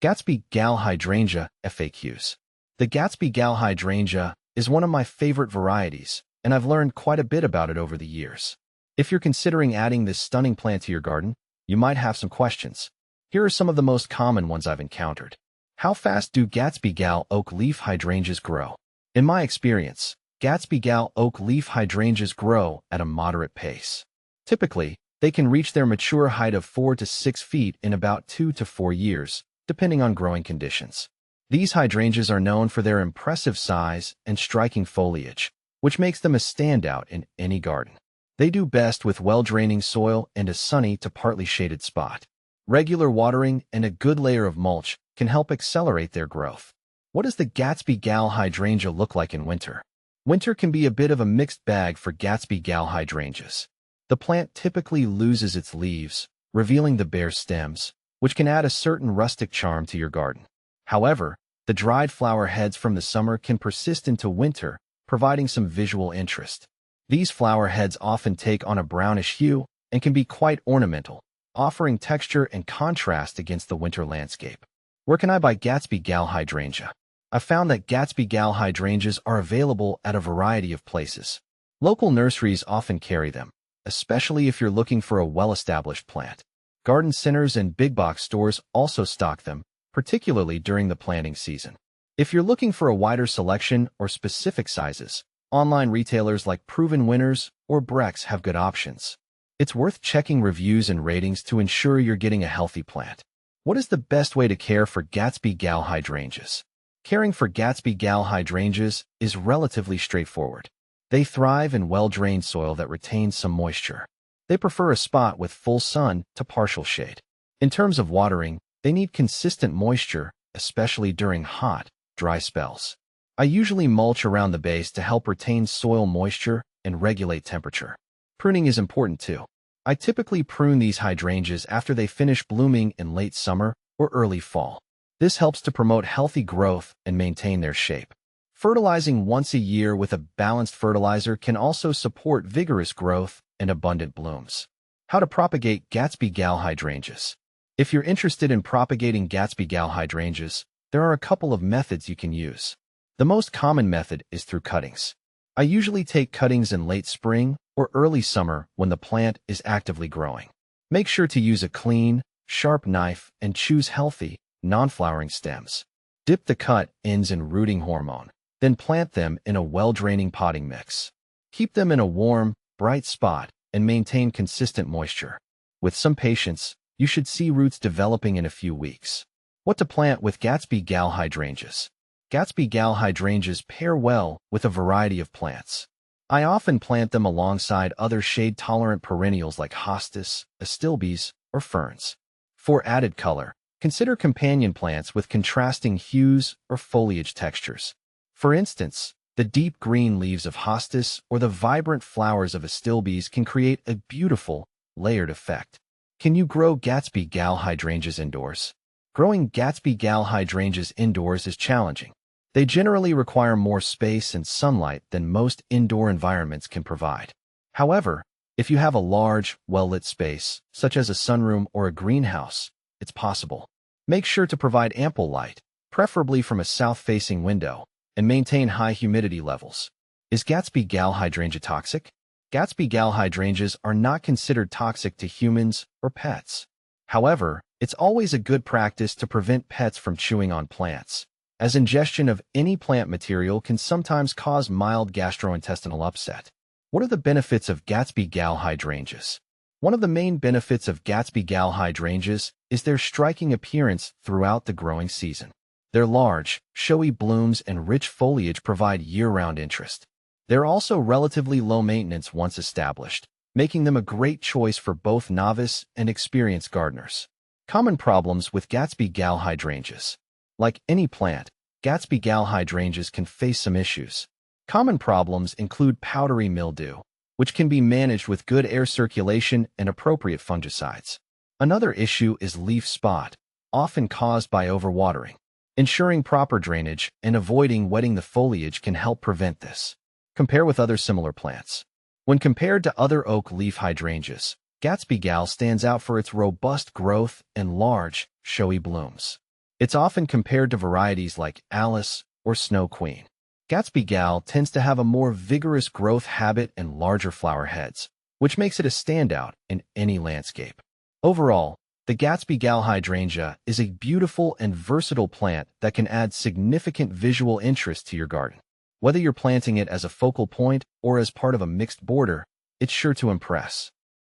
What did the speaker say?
Gatsby Gal Hydrangea FAQs. The Gatsby Gal Hydrangea is one of my favorite varieties, and I've learned quite a bit about it over the years. If you're considering adding this stunning plant to your garden, you might have some questions. Here are some of the most common ones I've encountered. How fast do Gatsby Gal oak leaf hydrangeas grow? In my experience, Gatsby Gal oak leaf hydrangeas grow at a moderate pace. Typically, they can reach their mature height of 4 to 6 feet in about 2 to 4 years, depending on growing conditions. These hydrangeas are known for their impressive size and striking foliage, which makes them a standout in any garden. They do best with well-draining soil and a sunny to partly shaded spot. Regular watering and a good layer of mulch can help accelerate their growth. What does the Gatsby Gal Hydrangea look like in winter? Winter can be a bit of a mixed bag for Gatsby Gal hydrangeas. The plant typically loses its leaves, revealing the bare stems, which can add a certain rustic charm to your garden. However, the dried flower heads from the summer can persist into winter, providing some visual interest. These flower heads often take on a brownish hue and can be quite ornamental, offering texture and contrast against the winter landscape. Where can I buy Gatsby Gal Hydrangea? I've found that Gatsby Gal hydrangeas are available at a variety of places. Local nurseries often carry them, especially if you're looking for a well-established plant. Garden centers and big-box stores also stock them, particularly during the planting season. If you're looking for a wider selection or specific sizes, online retailers like Proven Winners or Brex have good options. It's worth checking reviews and ratings to ensure you're getting a healthy plant. What is the best way to care for Gatsby Gal hydrangeas? Caring for Gatsby Gal hydrangeas is relatively straightforward. They thrive in well-drained soil that retains some moisture. They prefer a spot with full sun to partial shade. In terms of watering, they need consistent moisture, especially during hot, dry spells. I usually mulch around the base to help retain soil moisture and regulate temperature. Pruning is important too. I typically prune these hydrangeas after they finish blooming in late summer or early fall. This helps to promote healthy growth and maintain their shape. Fertilizing once a year with a balanced fertilizer can also support vigorous growth and abundant blooms. How to propagate Gatsby Gal hydrangeas? If you're interested in propagating Gatsby Gal hydrangeas, there are a couple of methods you can use. The most common method is through cuttings. I usually take cuttings in late spring or early summer when the plant is actively growing. Make sure to use a clean, sharp knife and choose healthy, non-flowering stems. Dip the cut ends in rooting hormone, then plant them in a well-draining potting mix. Keep them in a warm, bright spot and maintain consistent moisture. With some patience, you should see roots developing in a few weeks. What to plant with Gatsby Gal hydrangeas? Gatsby Gal hydrangeas pair well with a variety of plants. I often plant them alongside other shade-tolerant perennials like hostas, astilbes, or ferns. For added color, consider companion plants with contrasting hues or foliage textures. For instance, the deep green leaves of hostas or the vibrant flowers of astilbes can create a beautiful, layered effect. Can you grow Gatsby Gal hydrangeas indoors? Growing Gatsby Gal hydrangeas indoors is challenging. They generally require more space and sunlight than most indoor environments can provide. However, if you have a large, well-lit space, such as a sunroom or a greenhouse, it's possible. Make sure to provide ample light, preferably from a south-facing window, and maintain high humidity levels. Is Gatsby Gal hydrangea toxic? Gatsby Gal hydrangeas are not considered toxic to humans or pets. However, it's always a good practice to prevent pets from chewing on plants, as ingestion of any plant material can sometimes cause mild gastrointestinal upset. What are the benefits of Gatsby Gal hydrangeas? One of the main benefits of Gatsby Gal hydrangeas is their striking appearance throughout the growing season. Their large, showy blooms and rich foliage provide year-round interest. They're also relatively low maintenance once established, making them a great choice for both novice and experienced gardeners. Common problems with Gatsby Gal hydrangeas. Like any plant, Gatsby Gal hydrangeas can face some issues. Common problems include powdery mildew, which can be managed with good air circulation and appropriate fungicides. Another issue is leaf spot, often caused by overwatering. Ensuring proper drainage and avoiding wetting the foliage can help prevent this. Compare with other similar plants. When compared to other oak leaf hydrangeas, Gatsby Gal stands out for its robust growth and large, showy blooms. It's often compared to varieties like Alice or Snow Queen. Gatsby Gal tends to have a more vigorous growth habit and larger flower heads, which makes it a standout in any landscape. Overall, the Gatsby Gal Hydrangea is a beautiful and versatile plant that can add significant visual interest to your garden. Whether you're planting it as a focal point or as part of a mixed border, it's sure to impress.